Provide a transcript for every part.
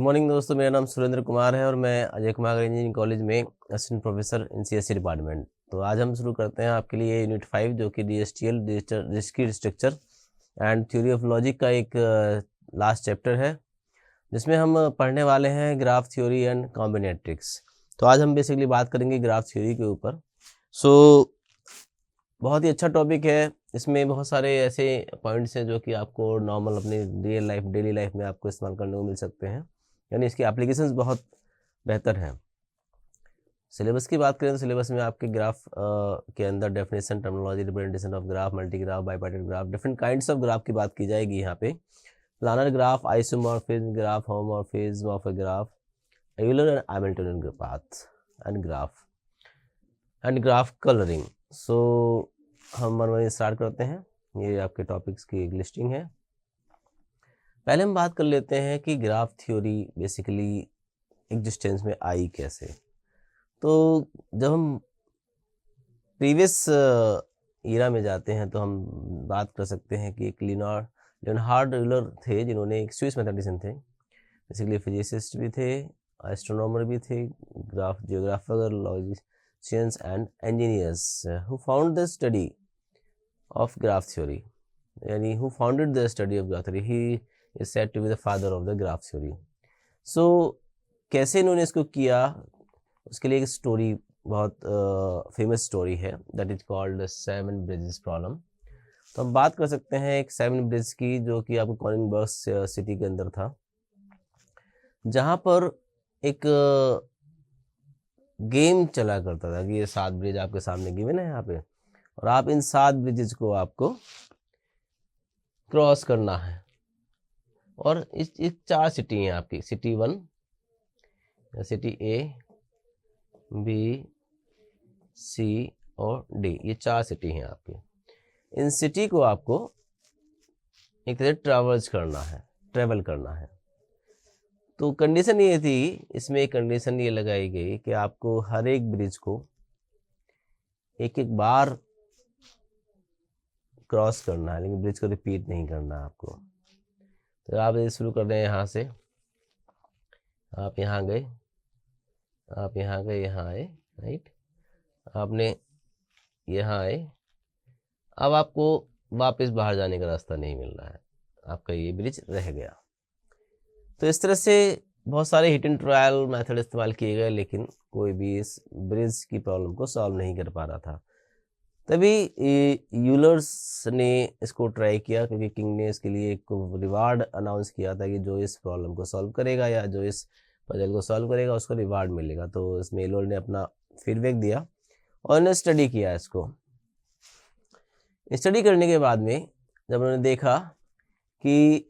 Morning दोस्तों, मेरा नाम सुरेंद्र कुमार है और मैं अजय कुमार इंजीनियरिंग कॉलेज में assistant professor in CSE department. तो आज हम शुरू करते हैं आपके लिए यूनिट 5 जो कि DSTL discrete structure and theory of logic का एक लास्ट चैप्टर है, जिसमें हम पढ़ने वाले हैं ग्राफ थ्योरी एंड कॉम्बिनेट्रिक्स। तो आज हम बेसिकली बात करेंगे ग्राफ थ्योरी के ऊपर। बहुत ही अच्छा टॉपिक है। इसमें बहुत सारे ऐसे पॉइंट्स हैं जो कि आपको नॉर्मल अपने डेली लाइफ में आपको इस्तेमाल करने को मिल सकते हैं, यानी इसकी एप्लीकेशंस बहुत बेहतर हैं। सिलेबस की बात करें तो सिलेबस में आपके ग्राफ के अंदर definition, terminology, representation of graph, multi graph, bipartite graph, different kinds of graph की बात की जाएगी यहाँ पे। Planar graph, isomorphism graph, homomorphism of a graph, Euler and Hamiltonian path and graph colouring. So हम मनमानी स्टार्ट करते हैं। ये आपके टॉपिक्स की एक लिस्टिंग है। पहले हम बात कर लेते हैं कि ग्राफ थ्योरी बेसिकली एग्जिस्टेंस में आई कैसे। तो जब हम प्रीवियस ईरा में जाते हैं तो हम बात कर सकते हैं कि एक लियोनार्ड यूलर थे, जिन्होंने एक स्विस मैथमेटिशियन थे, बेसिकली फिजिसिस्ट भी थे, एस्ट्रोनॉमर भी थे, geographer, logicians and engineers who found the study of graph theory, यानी who founded the study of graph theory. He is said to be the father of the graph theory. So कैसे इन्होंने इसको किया, उसके लिए एक स्टोरी, बहुत famous story है, that is called 7 bridges problem. तो हम बात कर सकते हैं एक 7 ब्रिज की, जो कि आपको कॉनिंगबर्ग सिटी के अंदर था, जहाँ पर एक गेम चला करता था कि ये 7 ब्रिज आपके सामने गिवन है यहाँ पे, और आप इन 7 ब्रिजेस को आपको क्रॉस करना है। और इस 4 सिटी हैं आपकी, city 1, city A, B, C और D, ये 4 सिटी हैं आपकी। इन सिटी को आपको एक तरह ट्रैवल करना है। तो कंडीशन ये थी, इसमें एक कंडीशन ये लगाई गई कि आपको हर एक ब्रिज को एक बार क्रॉस करना है, लेकिन ब्रिज को रिपीट नहीं करना आपको। तो आप ये शुरू कर रहे हैं यहाँ से, आप यहाँ गए, आप यहाँ गए, यहाँ आए, राइट, आपने यहाँ आए, अब आपको वापस बाहर जाने का रास्ता नहीं मिल रहा है, आपका ये ब्रिज रह गया। तो इस तरह से बहुत सारे हिट एंड ट्रायल मेथड इस्तेमाल किए गए, लेकिन कोई भी इस ब्रिज की प्रॉब्लम को सॉल्व नहीं कर पा रहा था। तभी यूलर्स ने इसको ट्राई किया, क्योंकि किंग ने इसके लिए एक रिवार्ड अनाउंस किया था कि जो इस प्रॉब्लम को सॉल्व करेगा या जो इस पजल को सॉल्व करेगा उसको रिवार्ड मिलेगा। तो इसमें यूलर ने अपना फीडबैक दिया और उन्होंने स्टडी किया इसको। स्टडी करने के बाद में जब उन्होंने देखा कि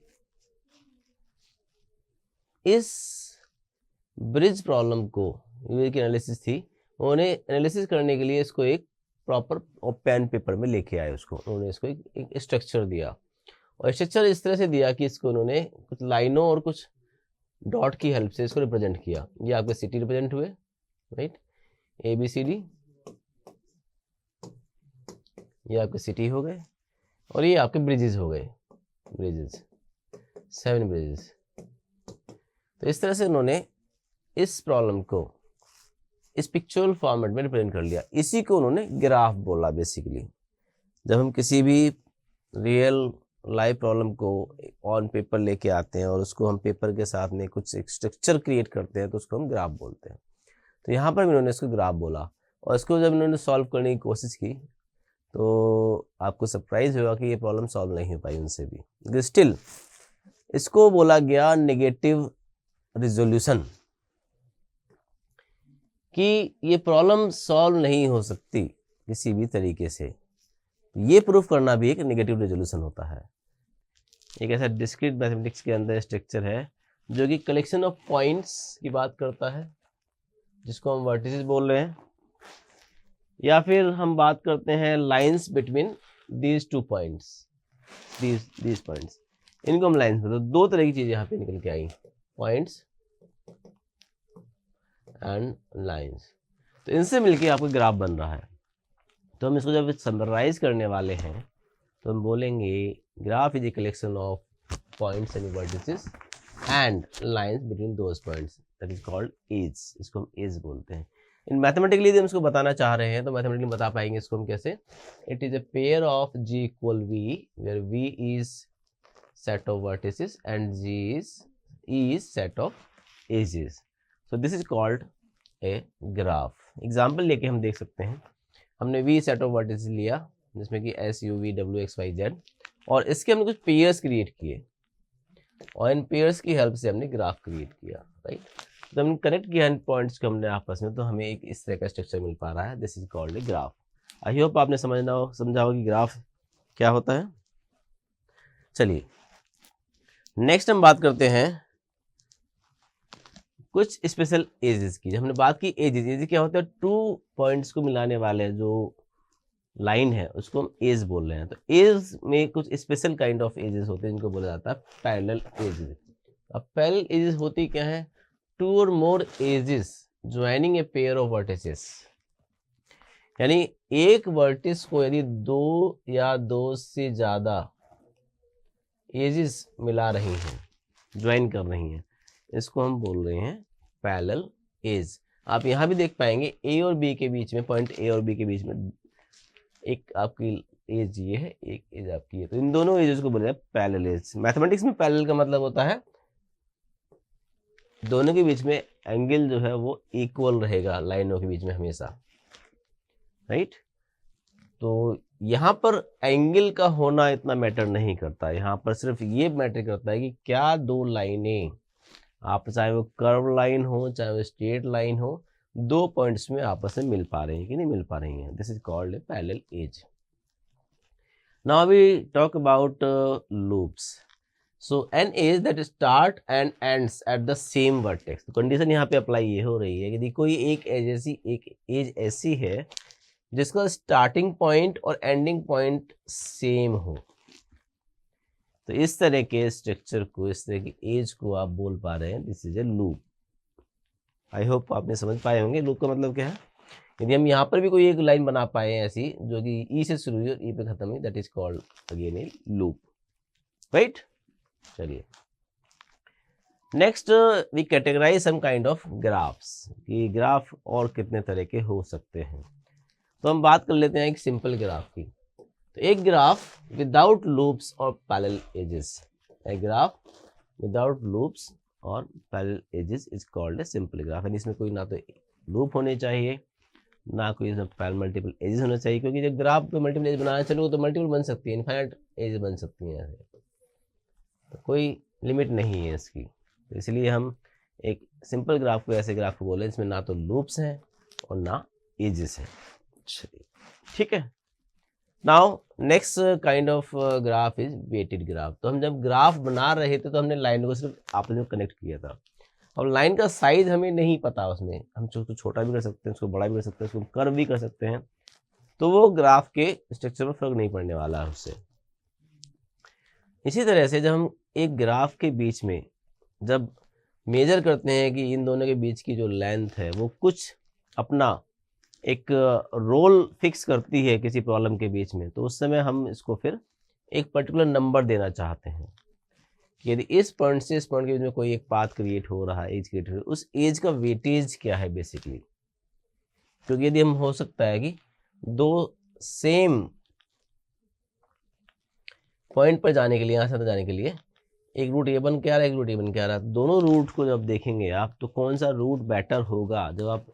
इस ब्रिज प्रॉब्लम को, यूलर की एनालिसिस थी, उन्होंने एनालिसिस करने के लिए इसको एक प्रॉपर पेन पेपर में लेके आए उसको। उन्होंने इसको एक स्ट्रक्चर दिया, और स्ट्रक्चर इस तरह से दिया कि इसको उन्होंने कुछ लाइनों और कुछ डॉट की हेल्प से इसको रिप्रेजेंट किया। ये आपके सिटी रिप्रेजेंट हुए, राइट, ABCD, ये आपके सिटी हो गए, और ये आपके ब्रिजेस हो गए, 7 ब्रिजेस। तो इस तरह से उन्होंने इस प्रॉब्लम को इस पिक्चुरल फॉर्मेट में रिप्रेजेंट कर लिया। इसी को उन्होंने ग्राफ बोला। बेसिकली जब हम किसी भी रियल लाइव प्रॉब्लम को ऑन पेपर लेके आते हैं और उसको हम पेपर के साथ में कुछ एक स्ट्रक्चर क्रिएट करते हैं, तो उसको हम ग्राफ बोलते हैं। तो यहाँ पर भी उन्होंने इसको ग्राफ बोला, और इसको जब उन्होंने सॉल्व करने की कोशिश की तो आपको सरप्राइज होगा कि ये प्रॉब्लम सॉल्व नहीं हो पाई उनसे भी, लेकिन स्टिल इसको बोला गया नेगेटिव रिजोल्यूशन, कि ये प्रॉब्लम सॉल्व नहीं हो सकती किसी भी तरीके से। ये प्रूफ करना भी एक नेगेटिव रेजोल्यूशन होता है। एक ऐसा डिस्क्रीट मैथमेटिक्स के अंदर स्ट्रक्चर है जो कि कलेक्शन ऑफ पॉइंट्स की बात करता है, जिसको हम वर्टिसेस बोल रहे हैं, या फिर हम बात करते हैं lines between these 2 points, these points, इनको हम लाइंस बोलते हैं। 2 तरह की चीजें यहाँ पे निकल के आई, पॉइंट्स एंड लाइंस। तो इनसे मिलके आपको ग्राफ बन रहा है। तो हम इसको जब समराइज करने वाले हैं तो हम बोलेंगे graph is a collection of points and vertices and lines between those points, that is called edge. इसको हम एज बोलते हैं। इन मैथमेटिकली यदि हम इसको बताना चाह रहे हैं तो मैथमेटिकली बता पाएंगे इसको हम कैसे। It is a pair of g equal v, where v is set of vertices and g is set of edges. So this is called a graph. Example लेके हम देख सकते हैं। हमने वी सेट ऑफ वर्टिसेस लिया जिसमें कि s u v डब्ल्यू एक्स वाई जेड, और इसके हमने कुछ पेयर्स क्रिएट किए और इन पेयर्स की हेल्प से हमने ग्राफ क्रिएट किया, राइट। तो हमने कनेक्ट किया इन पॉइंट्स को हमने आपस में, तो हमें एक इस तरह का स्ट्रक्चर मिल पा रहा है। This is called a graph. I hope आपने समझा हो कि ग्राफ क्या होता है। चलिए नेक्स्ट हम बात करते हैं कुछ स्पेशल एजेस की। जब हमने बात की एजेस क्या होता है, टू पॉइंट्स को मिलाने वाले जो लाइन है उसको हम एज बोल रहे हैं। तो एज में कुछ स्पेशल काइंड ऑफ एजेस होते हैं जिनको बोला जाता है पैरेलल एजेस। अब पैरेलल एजेस होती क्या है, two or more edges joining a pair of vertices, यानी एक वर्टिस को यदि दो या दो से ज्यादा एजेस मिला रही हैं, ज्वाइन कर रही हैं, इसको हम बोल रहे हैं पैरेलल एज। आप यहाँ भी देख पाएंगे ए और बी के बीच में, पॉइंट ए और बी के बीच में एक आपकी एज ये है, एक एज आपकी है, तो इन दोनों एजेस को बोले पैरेलल एज। मैथमेटिक्स में पैरेलल का मतलब होता है दोनों के बीच में एंगल जो है वो इक्वल रहेगा लाइनों के बीच में हमेशा, राइट। तो यहाँ पर एंगल का होना इतना मैटर नहीं करता, यहाँ पर सिर्फ ये मैटर करता है कि क्या दो लाइनें, आप चाहे वो कर्व लाइन हो चाहे वो स्ट्रेट लाइन हो, दो पॉइंट्स में आपस में मिल पा रहे हैं कि नहीं मिल पा रही हैं। This is called a parallel edge. Now we talk about loops. So an edge that start and ends at the same vertex. तो कंडीशन यहाँ पे अप्लाई ये हो रही है कि यदि कोई एक एज ऐसी है जिसका स्टार्टिंग पॉइंट और एंडिंग पॉइंट सेम हो, तो इस तरह के स्ट्रक्चर को, इस तरह की एज को आप बोल पा रहे हैं this is a loop. I hope आपने समझ पाए होंगे लूप का मतलब क्या है। यदि हम यहाँ पर भी कोई एक लाइन बना पाए ऐसी जो कि ई से शुरू हुई और ई पे खत्म हुई, that is called again a loop, right. चलिए next we categorize some kind of graphs, कि ग्राफ और कितने तरह के हो सकते हैं। तो हम बात कर लेते हैं एक सिंपल ग्राफ की। तो एक ग्राफ विदाउट लूप्स और पैरेलल एजेस, एक ग्राफ विदाउट लूप्स और parallel edges is called a simple graph. यानी इसमें कोई ना तो लूप होने चाहिए ना कोई इसमें पैरेलल मल्टीपल एजेस होना चाहिए, क्योंकि जब ग्राफ पे मल्टीपल एज बनाना चलो तो मल्टीपल बन सकती है, इनफाइनाइट एज बन सकती हैं, तो कोई लिमिट नहीं है इसकी। तो इसलिए हम एक सिंपल ग्राफ को ऐसे ग्राफ को बोले जिसमें ना तो लूप्स हैं और ना एजेस हैं। ठीक है। Now next kind of graph is weighted graph. तो हम जब ग्राफ बना रहे थे तो हमने लाइन को सिर्फ आपस में कनेक्ट किया था। अब लाइन का साइज हमें नहीं पता, उसमें हम उसको छोटा भी कर सकते हैं, उसको बड़ा भी कर सकते हैं, उसको कर्व भी कर सकते हैं, तो वो ग्राफ के स्ट्रक्चर में फर्क नहीं पड़ने वाला है उससे। इसी तरह से जब हम एक ग्राफ के बीच में जब मेजर करते हैं कि इन दोनों के बीच की जो लेंथ है वो कुछ अपना एक रोल फिक्स करती है किसी प्रॉब्लम के बीच में, तो उस समय हम इसको फिर एक पर्टिकुलर नंबर देना चाहते हैं कि यदि इस पॉइंट से इस पॉइंट के बीच में कोई एक पाथ क्रिएट हो रहा है, एज क्रिएट हो रहा है, उस एज का वेटेज क्या है बेसिकली। क्योंकि यदि हम हो सकता है कि दो सेम पॉइंट पर जाने के लिए, यहाँ से जाने के लिए एक रूट ए बन के आ रहा है, एक रूट ए बन के आ रहा है, दोनों रूट को जब देखेंगे आप तो कौन सा रूट बेटर होगा। जब आप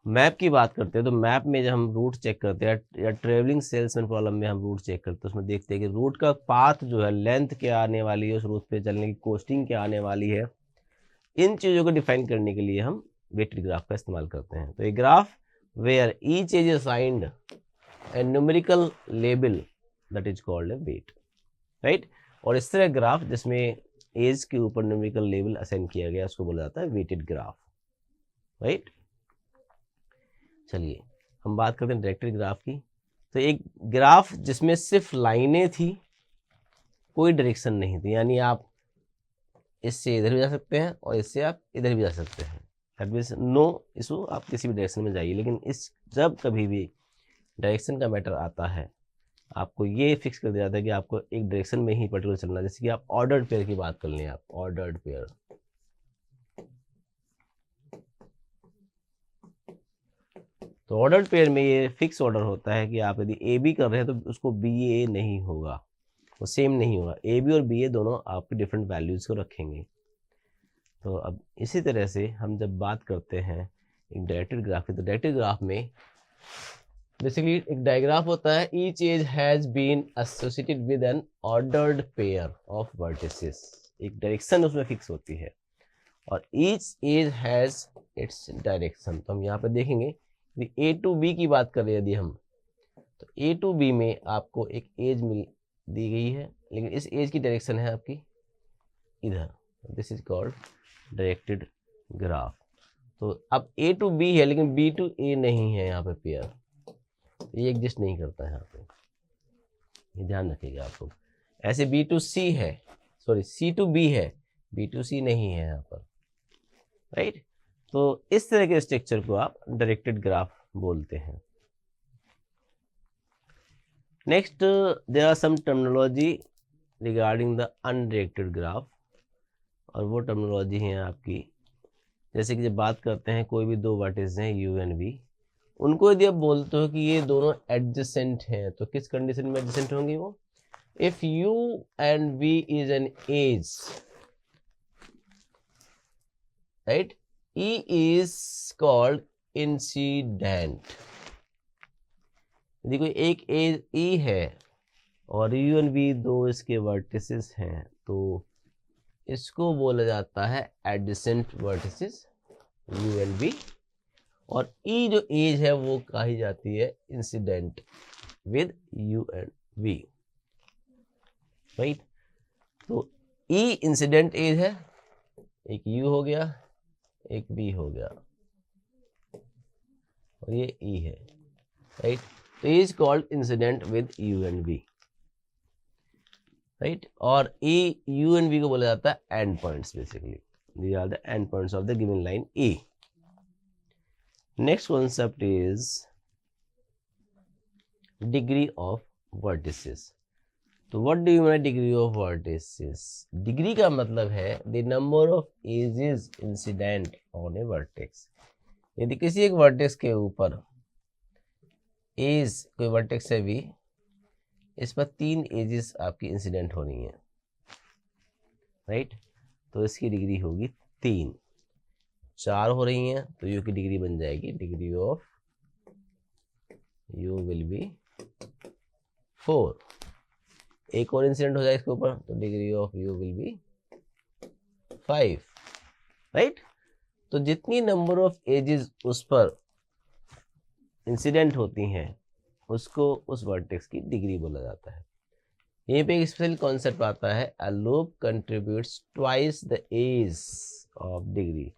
मैप की बात करते हैं तो मैप में जब हम रूट चेक करते हैं या ट्रेवलिंग सेल्समैन प्रॉब्लम में हम रूट चेक करते हैं, उसमें देखते हैं कि रूट का पाथ जो है, लेंथ क्या आने वाली है, उस रूट पे चलने की कॉस्टिंग क्या आने वाली है, इन चीज़ों को डिफाइन करने के लिए हम वेटेड ग्राफ का इस्तेमाल करते हैं। तो एक graph where each edge assigned a numerical label that is called a weight, right. और इस तरह ग्राफ जिसमें एज के ऊपर न्यूमेरिकल लेबल असाइन किया गया उसको बोला जाता है वेटेड ग्राफ, राइट। चलिए हम बात करते हैं डायरेक्टेड ग्राफ की। तो एक ग्राफ जिसमें सिर्फ लाइनें थी, कोई डायरेक्शन नहीं थी, यानी आप इससे इधर भी जा सकते हैं और इससे आप इधर भी जा सकते हैं, दैट मीन्स नो इशू, आप किसी भी डायरेक्शन में जाइए। लेकिन इस जब कभी भी डायरेक्शन का मैटर आता है, आपको ये फिक्स कर दिया जाता है कि आपको एक डायरेक्शन में ही पर्टिकुलर चलना है। जैसे कि आप ऑर्डर्ड पेयर की बात कर लें, आप ऑर्डर्ड पेयर, तो ऑर्डर्ड पेयर में ये फिक्स ऑर्डर होता है कि आप यदि ए बी कर रहे हैं तो उसको बी ए नहीं होगा, वो सेम नहीं होगा। ए बी और बी ए दोनों आपके डिफरेंट वैल्यूज़ को रखेंगे। तो अब इसी तरह से हम जब बात करते हैं एक डायरेक्टेड ग्राफ की, तो डायरेक्टेड ग्राफ में बेसिकली एक डायग्राफ होता है, each edge has been associated with an ordered pair of vertices, एक डायरेक्शन उसमें फिक्स होती है, और each edge has its direction. तो हम यहाँ पे देखेंगे ए टू बी की बात करें यदि हम, तो ए टू बी में आपको एक एज मिल दी गई है, लेकिन इस एज की डायरेक्शन है आपकी इधर, this is called directed graph. तो अब ए टू बी है लेकिन बी टू ए नहीं है यहाँ पे पेयर, ये एग्जिस्ट नहीं करता है यहाँ पे, ये ध्यान रखिएगा आपको। ऐसे बी टू सी है, सॉरी सी टू बी है, बी टू सी नहीं है यहाँ पर, राइट। तो इस तरह के स्ट्रक्चर को आप डायरेक्टेड ग्राफ बोलते हैं। Next there are some terminology regarding the undirected graph, और वो टर्मिनोलॉजी है आपकी, जैसे कि जब बात करते हैं कोई भी दो वर्टिसेस हैं यू एंड वी, उनको यदि आप बोलते हो कि ये दोनों एडजेसेंट हैं, तो किस कंडीशन में एडजेसेंट होंगी वो, if u and v is an edge, right, E is called incident। यदि कोई एक एज E है और U and V दो इसके वर्टिसेस हैं, तो इसको बोला जाता है adjacent vertices U and V, और E जो एज है वो कही जाती है incident with U and V, right. तो E इंसिडेंट एज है, एक U हो गया, एक बी हो गया, और ये ई है, राइट। तो E is called incident with U and V, right. और ई यू एंड वी को बोला जाता है end points, basically these are the end points of the given line A. Next concept is degree of vertices. तो what do you mean degree of vertices? Degree का मतलब है the number of edges incident on a vertex. यदि किसी एक vertex के ऊपर as, कोई वर्टेक्स है वी, इस पर 3 एजेस आपकी इंसिडेंट हो रही हैं, राइट, तो इसकी डिग्री होगी 3। 4 हो रही हैं तो यू की डिग्री बन जाएगी, degree of you will be 4। एक और इंसिडेंट हो जाए इसके ऊपर तो degree of you will be 5, right. तो जितनी नंबर ऑफ एजेस उस पर इंसिडेंट होती हैं उसको उस वर्टेक्स की डिग्री बोला जाता है। यहीं पे एक स्पेशल कॉन्सेप्ट आता है, a loop contributes twice the edge of degree.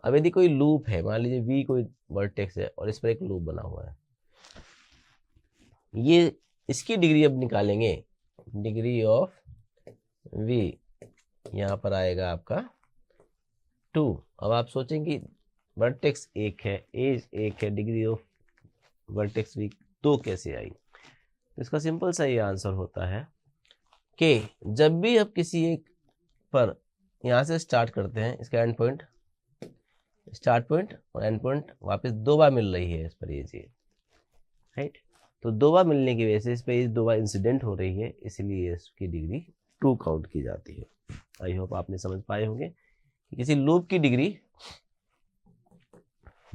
अब यदि कोई लूप है, मान लीजिए वी कोई वर्टेक्स है और इस पर एक लूप बना हुआ है, ये इसकी डिग्री अब निकालेंगे, डिग्री ऑफ वी यहाँ पर आएगा आपका 2। अब आप सोचेंगे वर्टेक्स एक है, एज एक है, डिग्री ऑफ वर्टेक्स वी 2 कैसे आई? तो इसका सिंपल सा ये आंसर होता है कि जब भी आप किसी एक पर यहाँ से स्टार्ट करते हैं, इसका एंड पॉइंट, स्टार्ट पॉइंट और एंड पॉइंट वापस 2 बार मिल रही है इस पर एज, राइट। तो 2 बार मिलने की वजह से इस पर एज 2 बार इंसिडेंट हो रही है, इसलिए इसकी डिग्री 2 काउंट की जाती है। आई होप आपने समझ पाए होंगे कि किसी लूप की डिग्री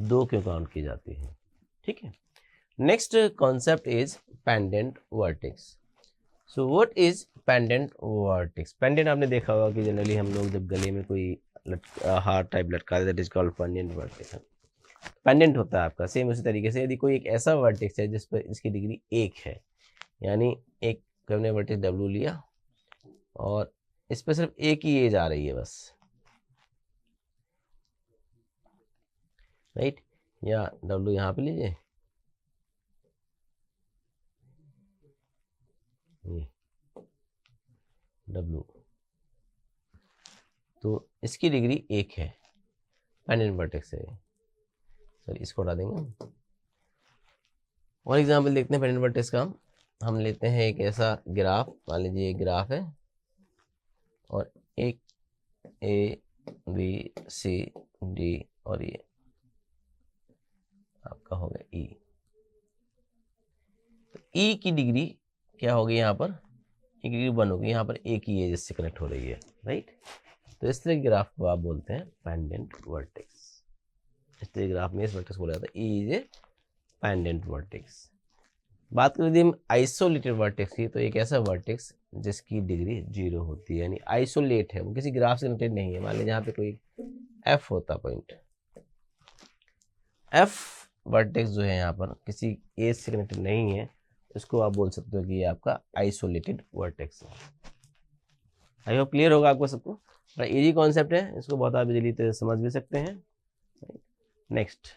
2 क्यों काउंट की जाती है, ठीक है। Next concept is pendant vertex. So what is pendant vertex? Pendant आपने देखा होगा कि जनरली हम लोग जब गले में कोई हार टाइप लटका that is called pendant vertex. Pendant होता है आपका, सेम उसी तरीके से यदि कोई एक ऐसा वर्टेक्स है जिस पर इसकी डिग्री 1 है, यानी एक हमने वर्टेक्स W लिया और इस पर सिर्फ एक ही एज आ रही है बस, राइट, या W यहाँ पे लीजिए, ये W, तो इसकी डिग्री 1 है, पेंडेंट वर्टेक्स है। सॉरी, इसको हटा देंगे हम। और एग्जाम्पल देखते हैं पेंडेंट वर्टेक्स का हम। हम लेते हैं एक ऐसा ग्राफ, मान लीजिए एक ग्राफ है और एक ए बी सी डी और ये आपका हो गया ई। तो ई की डिग्री क्या होगी यहाँ पर, ई की डिग्री 1 होगी, यहाँ पर ए की एज से कनेक्ट हो रही है, राइट। तो इस तरह के ग्राफ को आप बोलते हैं पेंडेंट वर्टेक्स। इस तरह ग्राफ में इस वर्टेक्स को बोला जाता है E is a pendant vertex. बात करें यदि हम आइसोलेटेड वर्टेक्स की, तो एक ऐसा वर्टेक्स जिसकी डिग्री 0 होती है, यानी आइसोलेट है, वो किसी ग्राफ से कनेक्टेड नहीं है। मान लीजिए यहाँ पे कोई एफ होता पॉइंट, एफ वर्टेक्स जो है यहाँ पर किसी एज से कनेक्टेड नहीं है, इसको आप बोल सकते हो कि ये आपका आइसोलेटेड वर्टेक्स है। आई होप क्लियर होगा आपको सबको। बड़ा इजी कॉन्सेप्ट है, इसको बहुत आप इजीली तो समझ भी सकते हैं। Next,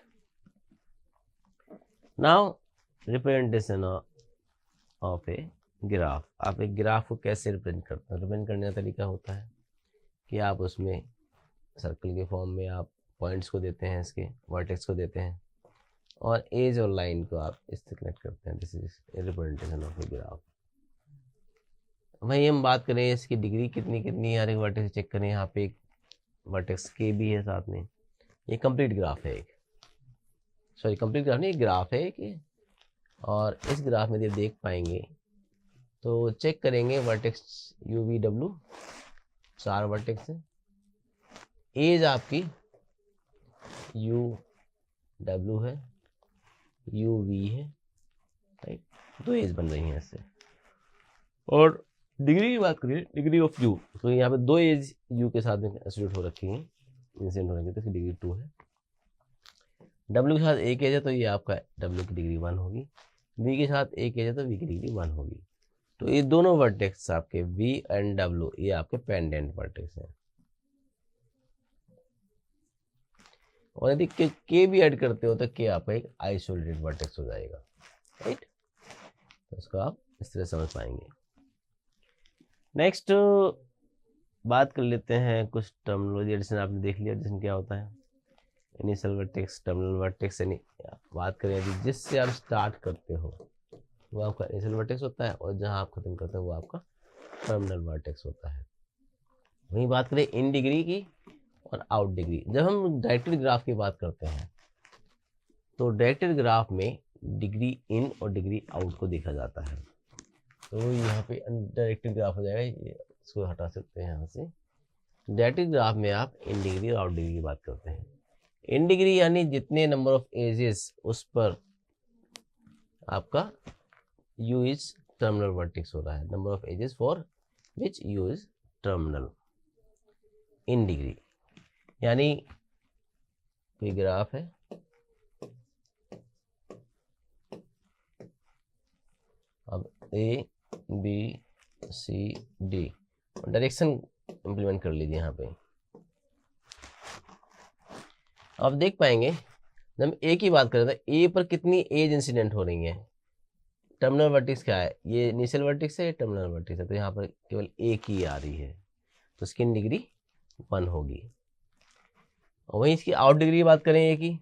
now representation of a graph. आप एक ग्राफ को कैसे रिप्रेजेंट करते हैं? रिप्रेजेंट करने का तरीका होता है कि आप उसमें सर्कल के फॉर्म में आप पॉइंट्स को देते हैं, इसके वर्टेक्स को देते हैं, और एज और लाइन को आप इससे कनेक्ट करते हैं। This is representation of a graph. वहीं हम बात करें इसकी डिग्री कितनी कितनी हर एक वर्टेक्स चेक करें। यहाँ पे एक वर्टेक्स के भी है साथ में। ये कंप्लीट ग्राफ है, एक सॉरी कंप्लीट ग्राफ नहीं, एक ग्राफ है एक। और इस ग्राफ में जब देख पाएंगे तो चेक करेंगे vertex you v W, 4 vertex है। एज आपकी यू डब्ल्यू है, यू वी है, राइट। 2 एज बन रही हैं इससे। और डिग्री की बात करिए, डिग्री ऑफ यू, तो यहाँ पे 2 एज यू के साथ में एसोसिएट हो रखी हैं, इंसिडेंट हो रखी है, तो इसकी डिग्री 2 है। डब्ल्यू के साथ एक एज है तो ये आपका डब्ल्यू की डिग्री 1 होगी। वी के साथ एक एज है तो वी की डिग्री 1 होगी। तो ये दोनों वर्टेक्स आपके वी एंड डब्ल्यू ये आपके पेंडेंट वर्टेक्स हैं। और यदि के भी ऐड करते हो तो के आपका एक आइसोलेटेड वर्टेक्स हो जाएगा, राइट। तो इसको आप इस तरह समझ पाएंगे। नेक्स्ट बात कर लेते हैं कुछ टर्मिनोलॉजी। एडिशन आपने देख लिया, एडिशन क्या होता है। इनिशियल वर्टेक्स, टर्मिनल वर्टेक्स, यानी बात करें यदि जिससे आप स्टार्ट करते हो वो आपका इनिशियल वर्टेक्स होता है, और जहां आप खत्म करते हो वो आपका टर्मिनल वर्टेक्स होता है। वहीं बात करें इन डिग्री की और आउट डिग्री। जब हम डायरेक्टेड ग्राफ की बात करते हैं तो डायरेक्टेड ग्राफ में डिग्री इन और डिग्री आउट को देखा जाता है। तो यहाँ पे डायरेक्टेड ग्राफ हो जाएगा, ये इसको हटा सकते हैं यहाँ से। डायरेक्टेड ग्राफ में आप इन डिग्री और आउट डिग्री की बात करते हैं। इन डिग्री यानी जितने नंबर ऑफ एजेस उस पर आपका u इज टर्मिनल वर्टेक्स हो रहा है, number of edges for which u is terminal. In degree यानी कोई ग्राफ है, अब A B C D, direction implement कर लीजिए यहाँ पे। आप देख पाएंगे जब हम ए की बात करें तो ए पर कितनी एज इंसिडेंट हो रही है। टर्मिनल वर्टेक्स क्या है, ये इनिशियल वर्टेक्स है, टर्मिनल वर्टेक्स है, तो यहाँ पर केवल ए की आ रही है, तो इसकी डिग्री 1 होगी। और वहीं इसकी आउट डिग्री की बात करें ए की,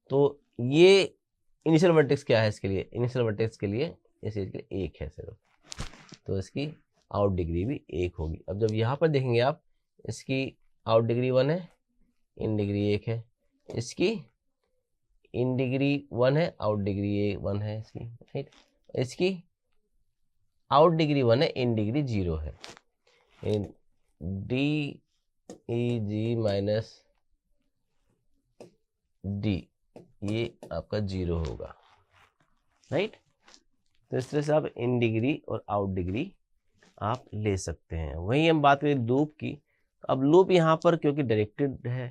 तो ये इनिशियल वर्टेक्स क्या है इसके लिए, इनिशियल वर्टेक्स के लिए इस एज के लिए 1 है सिर्फ, तो इसकी आउट डिग्री भी 1 होगी। अब जब यहाँ पर देखेंगे आप, इसकी आउट डिग्री 1 है, इन डिग्री 1 है, इसकी इन डिग्री 1 है, आउट डिग्री 1 है इसकी, राइट। इसकी आउट डिग्री 1 है, इन डिग्री 0 है। इन डी ई जी माइनस डी ये आपका 0 होगा, राइट। तो इस तरह से आप इन डिग्री और आउट डिग्री आप ले सकते हैं। वहीं हम बात करें लूप की, अब लूप यहाँ पर क्योंकि डायरेक्टेड है,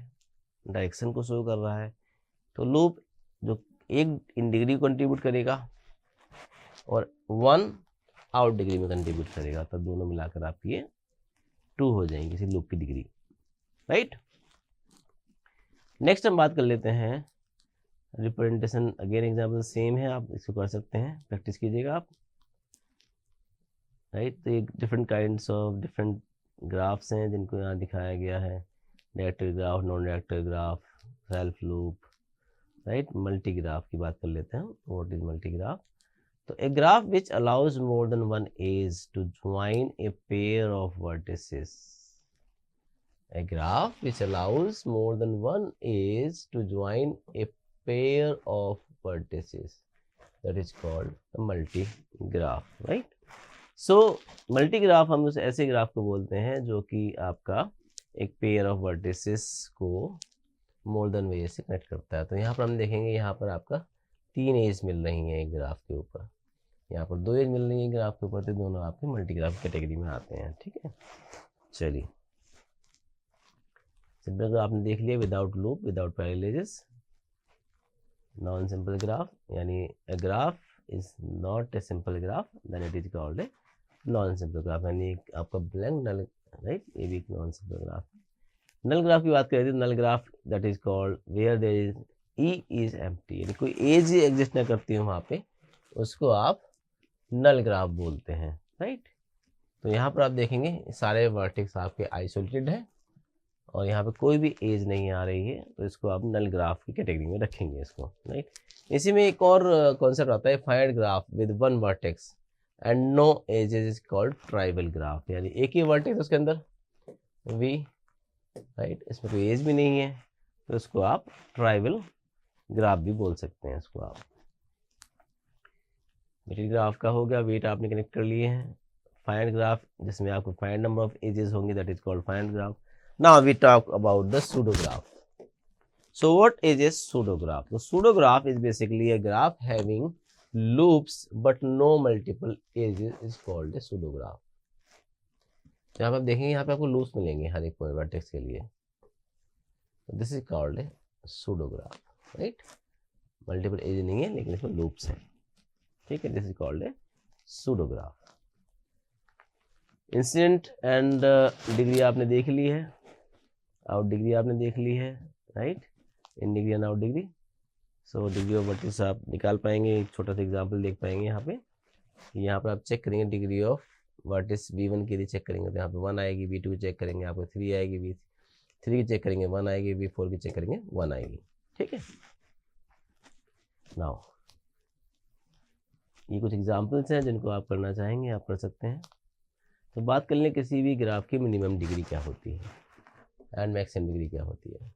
डायरेक्शन को शो कर रहा है, तो लूप जो एक इन डिग्री को कंट्रीब्यूट करेगा और 1 आउट डिग्री में कंट्रीब्यूट करेगा, तो दोनों मिलाकर आपकी ये 2 हो जाएंगी किसी लूप की डिग्री, राइट। नेक्स्ट हम बात कर लेते हैं रिप्रेजेंटेशन। अगेन एग्जाम्पल सेम है, आप इसको कर सकते हैं, प्रैक्टिस कीजिएगा आप, राइट। तो ये different kinds of different graphs हैं जिनको यहाँ दिखाया गया है। Directed graph, non directed graph, self loop, right. Multi graph की बात कर लेते हैं, व्हाट इज मल्टी ग्राफ। तो a graph which allows more than one edge to join a pair of vertices. A graph which allows more than one edge to join a pair of vertices, that is called a multi-graph, right? So multi-graph हम उस ऐसे graph को बोलते हैं जो कि आपका एक पेयर ऑफ वर्टिसेस को मोर देन वे से कनेक्ट करता है। तो यहाँ पर हम देखेंगे, यहाँ पर आपका 3 एज मिल रही हैं एक ग्राफ के ऊपर, यहाँ पर 2 एज मिल रही है ग्राफ के ऊपर, तो दोनों आपके मल्टीग्राफ कैटेगरी में आते हैं, ठीक है। चलिए, सिंपल ग्राफ आपने देख लिया, without loop, without parallel edges, non simple graph, यानी a graph is not a simple graph, then it is called a non simple graph, यानी आपका ब्लैंक नल, राइट, ये भी एक non simple graph. Null graph की बात करें तो null graph that is called where there is E is empty, यानी कोई एज एग्जिस्ट ना करती हो वहाँ पे, उसको आप नल ग्राफ बोलते हैं, राइट। तो यहाँ पर आप देखेंगे सारे वर्टेक्स आपके आइसोलेटेड हैं और यहाँ पे कोई भी एज नहीं आ रही है, तो इसको आप नल ग्राफ की कैटेगरी में रखेंगे इसको, राइट। इसी में एक और कॉन्सेप्ट आता है, finite graph with one vertex and no edges is called trivial graph, यानी एक ही वर्टेक्स उसके अंदर वी, राइट, इसमें कोई एज भी नहीं है, तो इसको आप ट्राइबल ग्राफ भी बोल सकते हैं इसको आप। मिडिल ग्राफ का हो गया, वेट आपने कनेक्ट कर लिए हैं। फाइनाइट ग्राफ जिसमें आपको फाइनाइट नंबर ऑफ एजेस होंगे, that is called finite graph. Now we talk about the pseudo graph. So what is a pseudo graph? तो pseudo graph is basically a graph having loops but no multiple edges is called a pseudo graph. यहाँ पे आप देखेंगे, यहाँ पे आपको loops मिलेंगे हर एक पॉइंट वर्टेक्स के लिए, this is called a pseudo graph, right. Multiple edge नहीं है लेकिन इसमें लूप्स हैं, ठीक है, this is called a pseudo graph. Incident and degree आपने देख ली है, आउट डिग्री आपने देख ली है, right, in degree and out degree. So degree of vertex आप निकाल पाएंगे, एक छोटा सा एग्जांपल देख पाएंगे यहाँ पे। यहाँ पर आप चेक करेंगे डिग्री ऑफ वर्टिस V1 के लिए चेक करेंगे तो यहाँ पे 1 आएगी, V2 की चेक करेंगे आपको 3 आएगी, V3 की चेक करेंगे 1 आएगी, V4 की चेक करेंगे 1 आएगी, ठीक है। नाउ ये कुछ एग्जांपल्स हैं जिनको आप करना चाहेंगे, आप कर सकते हैं। तो बात कर लें किसी भी ग्राफ की मिनिमम डिग्री क्या होती है एंड मैक्सिमम डिग्री क्या होती है।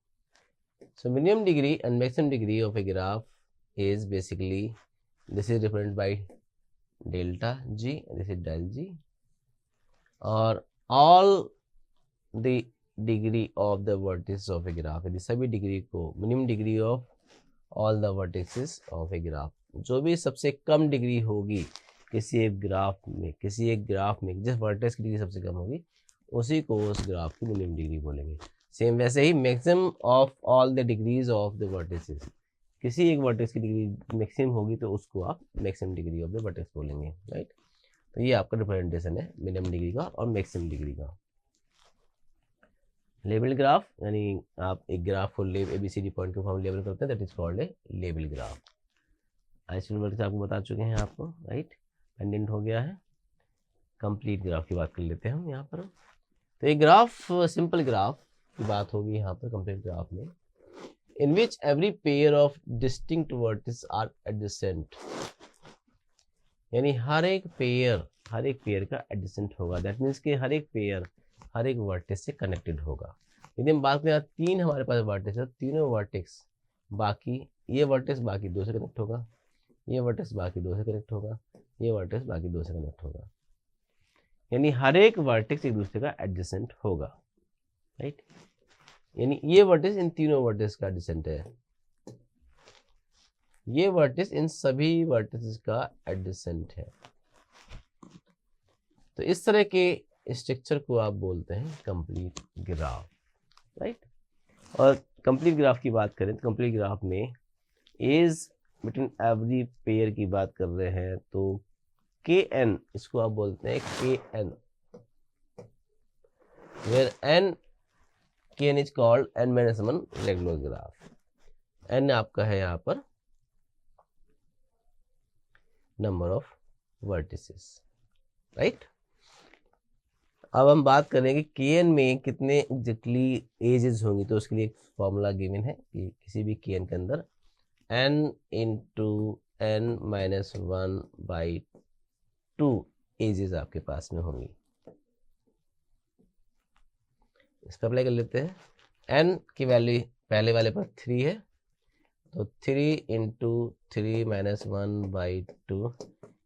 So minimum degree and maximum degree of a graph is basically, this is represented by delta G, this is del G, और all the degree of the vertex of a graph, यदि सभी degree को, minimum degree of all the vertices of a graph, जो भी सबसे कम degree होगी किसी एक ग्राफ में, किसी एक ग्राफ में जिस वर्टेक्स की डिग्री सबसे कम होगी उसी को उस ग्राफ की मिनिमम डिग्री बोलेंगे। सेम वैसे ही maximum of all the degrees of the vertices, किसी एक वर्टेक्स की डिग्री मैक्सिमम होगी तो उसको आप maximum degree of the vertex बोलेंगे, राइट। तो ये आपका रिप्रेजेंटेशन है मिनिमम डिग्री का और मैक्सिमम डिग्री का। लेबल ग्राफ, यानी आप एक ग्राफ को ABCD पॉइंट के फॉर्म लेबल करते हैं, that is called A label graph. Isolated vertex आपको बता चुके हैं आपको, राइट, पेंडेंट हो गया है। कंप्लीट ग्राफ की बात कर लेते हैं हम यहाँ पर। तो एक ग्राफ, सिंपल ग्राफ की बात होगी यहाँ पर कंप्लीट ग्राफ में, in which every pair of distinct vertex are adjacent, यानी हर एक पेयर का एडजेसेंट होगा, दैट मीन्स कि हर एक पेयर हर एक वर्टेक्स से कनेक्टेड होगा। यदि हम बात करें 3 हमारे पास वर्टेक्स है, तीनों वर्टेक्स, बाकी ये वर्टेक्स बाकी 2 से कनेक्ट होगा, ये वर्टेक्स बाकी 2 से कनेक्ट होगा, ये वर्टेक्स बाकी 2 से कनेक्ट होगा, यानी हर एक वर्टेक्स एक दूसरे का एडजेसेंट होगा, राइट। यानी ये वर्टेक्स इन तीनों वर्टेक्स का एडजेसेंट है, ये वर्टेक्स इन सभी वर्टेक्स का एडजेसेंट है। तो इस तरह के स्ट्रक्चर को आप बोलते हैं कंप्लीट ग्राफ, राइट। और कंप्लीट ग्राफ की बात करें तो कंप्लीट ग्राफ में एज बिटवीन एवरी पेयर की बात कर रहे हैं तो Kn, इसको आप बोलते हैं Kn, where Kn is called n-1 regular graph. n आपका है यहाँ पर नंबर ऑफ वर्टिसेस, राइट। अब हम बात करेंगे Kn में कितने एग्जैक्टली एजेस होंगी, तो उसके लिए एक फॉर्मूला गिवन है कि किसी भी Kn के अंदर n into n-1/2 एजेस आपके पास में होंगी। इस पर अप्लाई कर लेते हैं। n की वैल्यू पहले वाले पर 3 है, तो 3 इंटू 3 माइनस 1/2,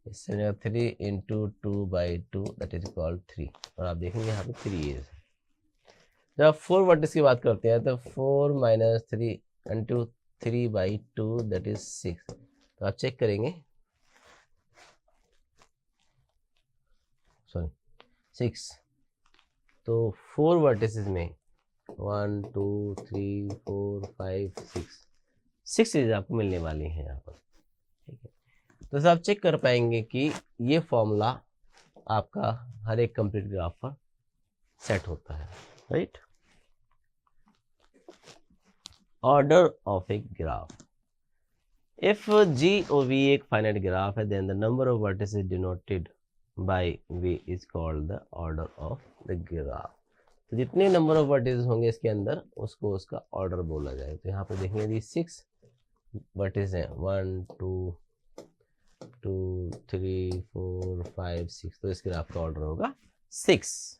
इससे 3 इंटू 2/2 दैट इज इक्वल 3, और आप देखेंगे यहाँ पे 3 एज। जब आप 4 वर्टिस की बात करते हैं तो 4 माइनस 3 इंटू 3/2 दैट इज 6, तो आप चेक करेंगे, सॉरी 6, तो 4 वर्टिसेस में 1 2 3 4 5 6 चीज़ें आपको मिलने वाली हैं यहाँ पर, ठीक है। तो सर आप चेक कर पाएंगे कि ये फॉर्मूला आपका हर एक कंप्लीट ग्राफ पर सेट होता है, right. Order of a graph, if G और V एक फाइनाइट ग्राफ है, then the number of vertices denoted by V is called the order of the graph. तो जितने नंबर ऑफ वर्टिसेस होंगे इसके अंदर उसको उसका ऑर्डर बोला जाए। तो यहाँ पे देखेंगे यदि 6 वर्टिसेस हैं, 1 2 2 3 4 5 6, तो इस ग्राफ का ऑर्डर होगा 6,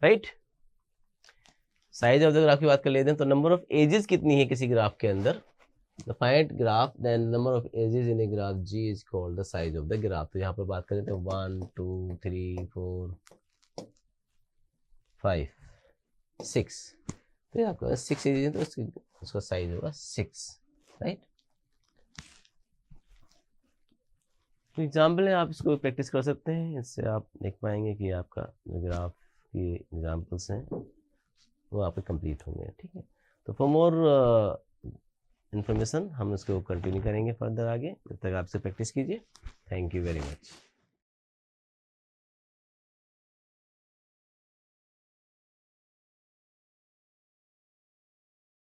right. Size of the graph की बात कर लेते हैं, तो नंबर ऑफ एजेस कितनी है किसी ग्राफ के अंदर, the finite graph, then number of edges in a graph G is called the size of the graph. तो यहाँ पर बात करें तो 1 2 3 4 5 6, तो ये आपका 6 एजेस है, तो उसका साइज होगा 6, राइट। तो एग्जाम्पल है, आप इसको प्रैक्टिस कर सकते हैं, इससे आप देख पाएंगे कि आपका जो ग्राफ की एग्जाम्पल्स हैं वो आपके कंप्लीट होंगे, ठीक है। तो फॉर मोर इन्फॉर्मेशन हम इसको कंटिन्यू करेंगे फर्दर आगे, जब तक आप इसे प्रैक्टिस कीजिए। Thank you very much.